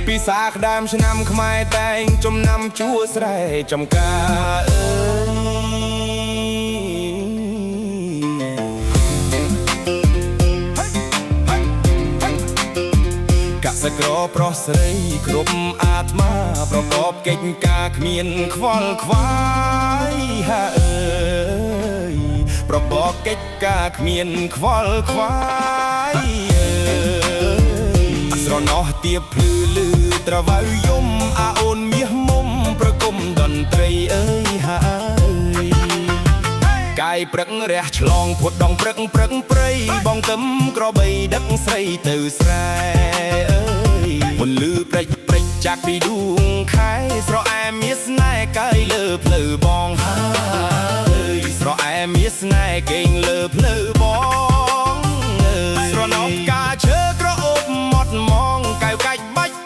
ពីសាក្ដាមឆ្នាំខ្មែរតែងចំណាំជួស្រែចំការអើយកសិករប្រុសស្រីគ្រប់អាត្មាប្រកបកិច្ចការគ្មានខ្វល់ខ្វាយហាអើយប្រកបកិច្ចការគ្មានខ្វល់ខ្វាយស្រណោះទៀបភ្លឺលឺត្រវៅយំអាអូនមាសមុំប្រគំតន្ត្រីអើយហាអើយកាយព្រឹករះឆ្លងភុតដងព្រឹកព្រៃបងទឹមក្របីដឹកស្រីទៅស្រែអើយពន្លឺព្រិចចាក់ពីដួងខែស្រអែមមាសស្នេហ៍កាយលើផ្លូវបងហើយស្រអែមមាសស្នេហ៍គេងលើផ្លូវបងស្រណោះ